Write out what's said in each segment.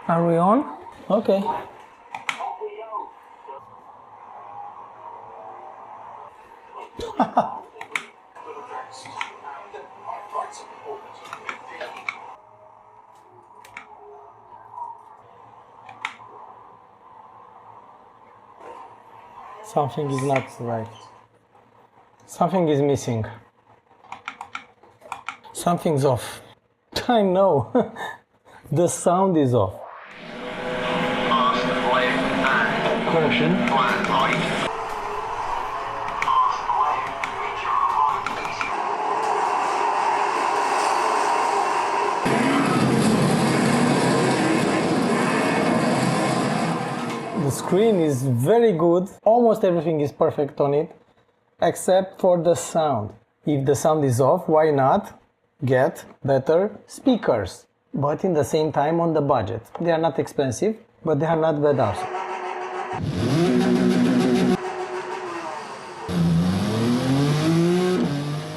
Are we on? Okay. Something is not right. Something is missing. Something's off. I know. The sound is off. Correction. The screen is very good. Almost everything is perfect on it, except for the sound. If the sound is off, why not get better speakers? But in the same time on the budget. They are not expensive, but they are not bad also.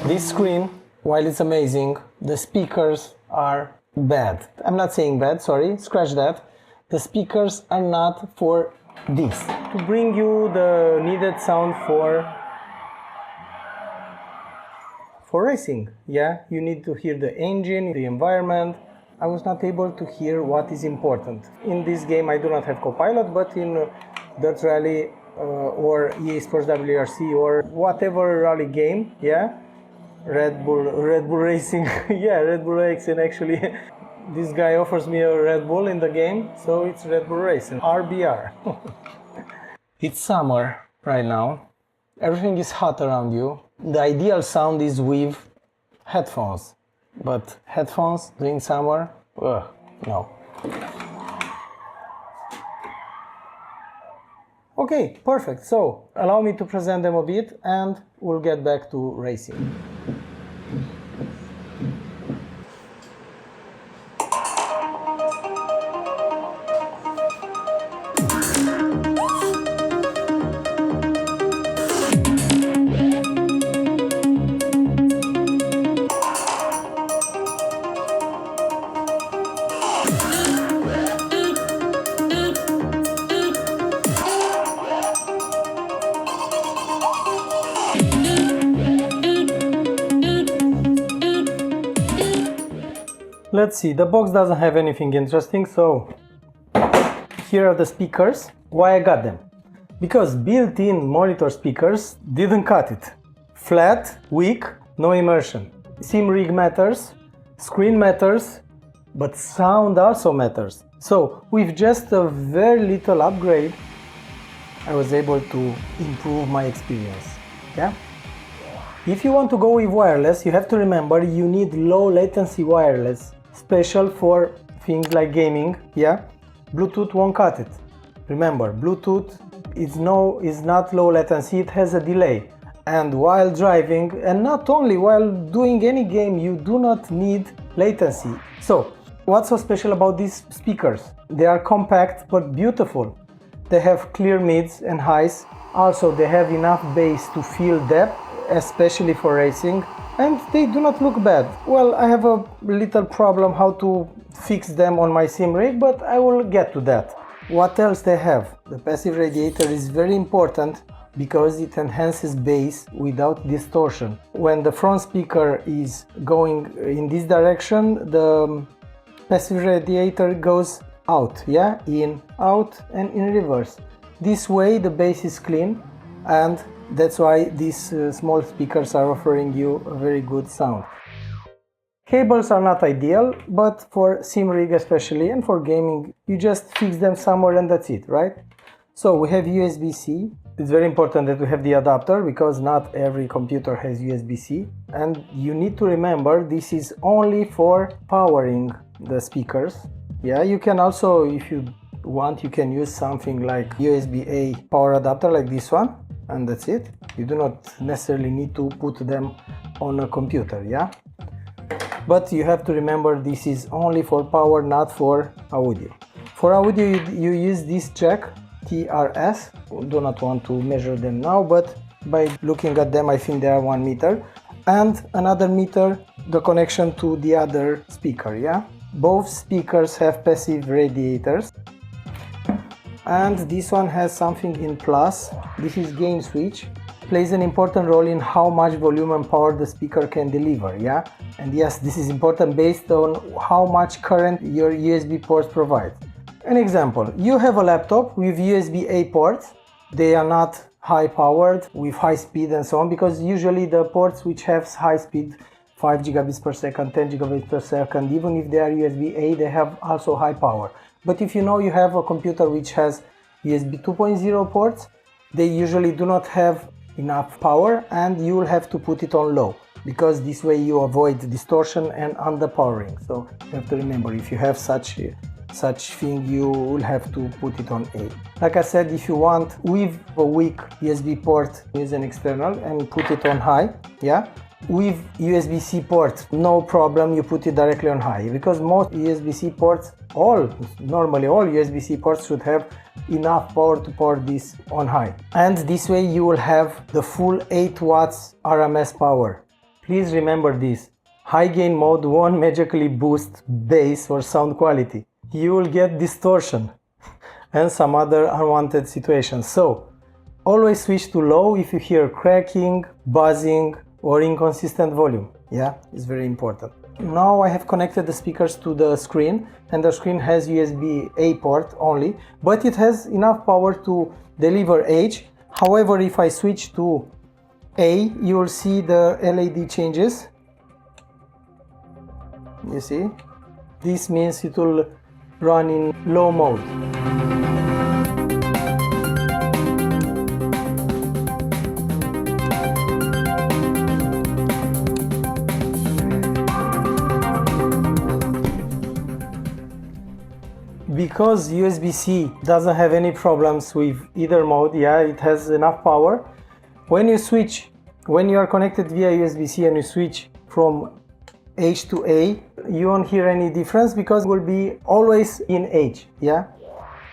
This screen, while it's amazing, the speakers are bad. I'm not saying bad, sorry, scratch that. The speakers are not for this. To bring you the needed sound for racing. Yeah, you need to hear the engine, the environment. I was not able to hear what is important. In this game I do not have Copilot, but in Dirt Rally or EA Sports WRC or whatever rally game, yeah, Red Bull Racing, yeah, Red Bull Racing actually. This guy offers me a Red Bull in the game, so it's Red Bull Racing, RBR. It's summer right now. Everything is hot around you. The ideal sound is with headphones. But headphones during summer? No. Okay, perfect. So, allow me to present them a bit and we'll get back to racing. Let's see, the box doesn't have anything interesting, so here are the speakers. Why I got them? Because built-in monitor speakers didn't cut it. Flat, weak, no immersion. Sim rig matters, screen matters, but sound also matters. So with just a very little upgrade, I was able to improve my experience. Yeah? If you want to go with wireless, you have to remember you need low latency wireless. Special for things like gaming, yeah? Bluetooth won't cut it. Remember, Bluetooth is not low latency, it has a delay. And while driving, and not only while doing any game, you do not need latency. So, what's so special about these speakers? They are compact but beautiful. They have clear mids and highs. Also, they have enough bass to feel depth, especially for racing. And they do not look bad. Well, I have a little problem how to fix them on my sim rig, but I will get to that. What else they have? The passive radiator is very important because it enhances bass without distortion. When the front speaker is going in this direction, the passive radiator goes out, yeah? In, out and in reverse. This way the bass is clean, and that's why these small speakers are offering you a very good sound. Cables are not ideal, but for sim rig especially and for gaming, you just fix them somewhere and that's it, right? So we have USB-C. It's very important that we have the adapter because not every computer has USB-C. And you need to remember this is only for powering the speakers. Yeah, you can also, if you want, you can use something like USB-A power adapter like this one. And that's it. You do not necessarily need to put them on a computer, yeah? But you have to remember this is only for power, not for audio. For audio you use this jack, TRS. Do not want to measure them now, but by looking at them I think they are 1 meter. And another meter, the connection to the other speaker, yeah? Both speakers have passive radiators, and this one has something in plus. This is gain switch. Plays an important role in how much volume and power the speaker can deliver, yeah? And yes, this is important based on how much current your USB ports provide. An example, you have a laptop with USB-A ports. They are not high powered with high speed and so on, because usually the ports which have high speed, 5 gigabits per second, 10 gigabits per second, even if they are USB-A, they have also high power. But if you know you have a computer which has USB 2.0 ports, they usually do not have enough power, and you will have to put it on low, because this way you avoid distortion and underpowering. So you have to remember, if you have such thing, you will have to put it on A. Like I said, if you want with a weak USB port, use an external and put it on high, yeah? With USB-C port, no problem, you put it directly on high, because most USB-C ports, normally all USB-C ports should have enough power to power this on high. And this way you will have the full 8 watts RMS power. Please remember this, high gain mode won't magically boost bass or sound quality. You will get distortion and some other unwanted situations. So always switch to low if you hear cracking, buzzing, or inconsistent volume. Yeah, it's very important. Now I have connected the speakers to the screen, and the screen has USB-A port only, but it has enough power to deliver H. However, if I switch to A, you will see the LED changes. You see? This means it will run in low mode. Because USB-C doesn't have any problems with either mode, yeah, it has enough power. When you are connected via USB-C and you switch from H to A, you won't hear any difference, because it will be always in H, yeah.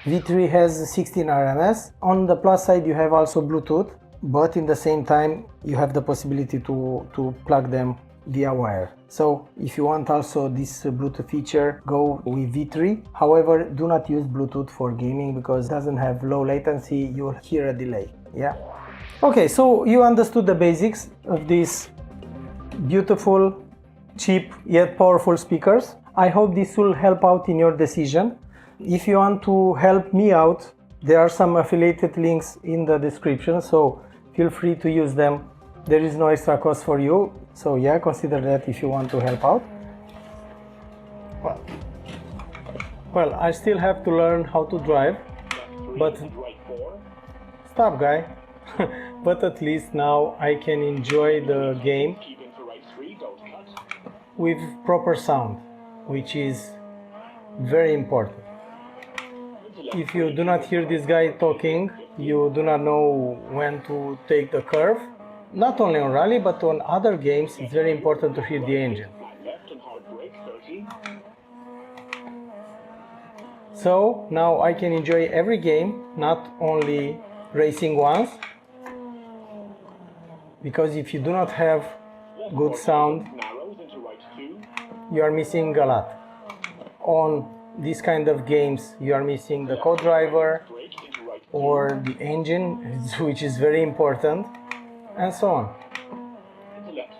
V3 has 16 RMS. On the plus side you have also Bluetooth, but in the same time you have the possibility to plug them via wire. So if you want also this Bluetooth feature, go with V3. However, do not use Bluetooth for gaming, because it doesn't have low latency, you'll hear a delay, yeah. Okay, so you understood the basics of these beautiful, cheap yet powerful speakers. I hope this will help out in your decision. If you want to help me out, there are some affiliated links in the description, so feel free to use them. There is no extra cost for you, so yeah, consider that if you want to help out. Well, I still have to learn how to drive, but stop, guy. But at least now I can enjoy the game with proper sound, which is very important. If you do not hear this guy talking, you do not know when to take the curve. Not only on rally, but on other games, it's very important to hear the engine. So now I can enjoy every game, not only racing ones, because if you do not have good sound, you are missing a lot. On these kind of games, you are missing the co-driver or the engine, which is very important, and so on.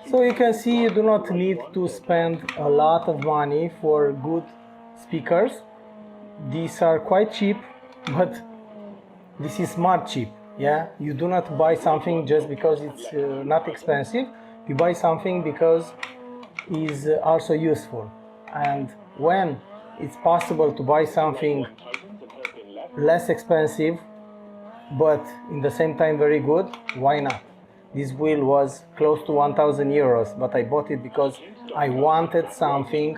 So you can see you do not need to spend a lot of money for good speakers. These are quite cheap, but this is smart cheap. Yeah, you do not buy something just because it's not expensive. You buy something because it's also useful. And when it's possible to buy something less expensive but in the same time very good, why not? This wheel was close to 1,000 euros, but I bought it because I wanted something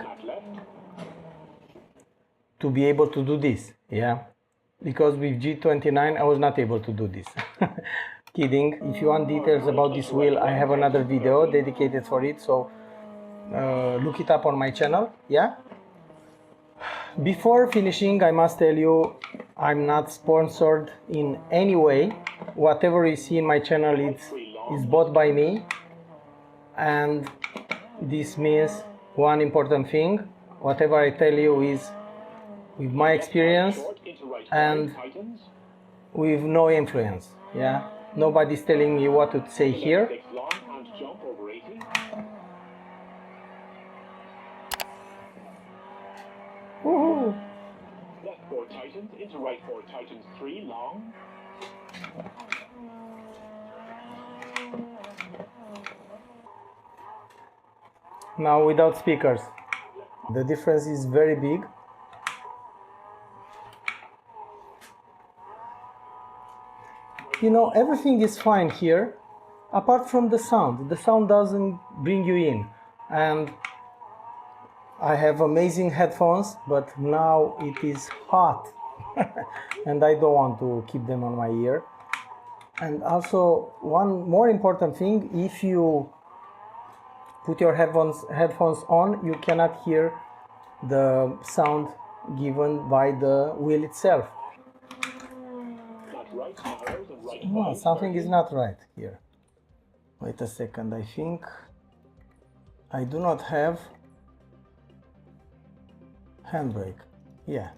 to be able to do this, yeah? Because with G29 I was not able to do this. Kidding. If you want details about this wheel, I have another video dedicated for it, so look it up on my channel, yeah? Before finishing, I must tell you, I'm not sponsored in any way. Whatever you see in my channel is bought by me, and this means one important thing: whatever I tell you is with my experience and with no influence. Yeah, nobody's telling me what to say here. Woohoo! Left 4 tightens into right 4 tightens 3 long. Now without speakers. The difference is very big. You know, everything is fine here, apart from the sound. The sound doesn't bring you in. And I have amazing headphones, but now it is hot. And I don't want to keep them on my ear. And also, one more important thing, if you put your headphones on, you cannot hear the sound given by the wheel itself. Oh, something is not right here. Wait a second, I think I do not have handbrake. Yeah.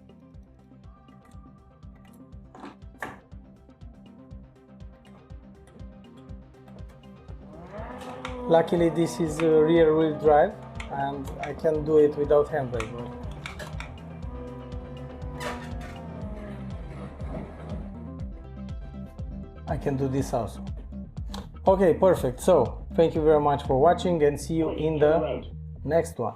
Luckily this is a rear wheel drive and I can do it without handbrake. I can do this also. Okay, perfect. So, thank you very much for watching and see you in the next one.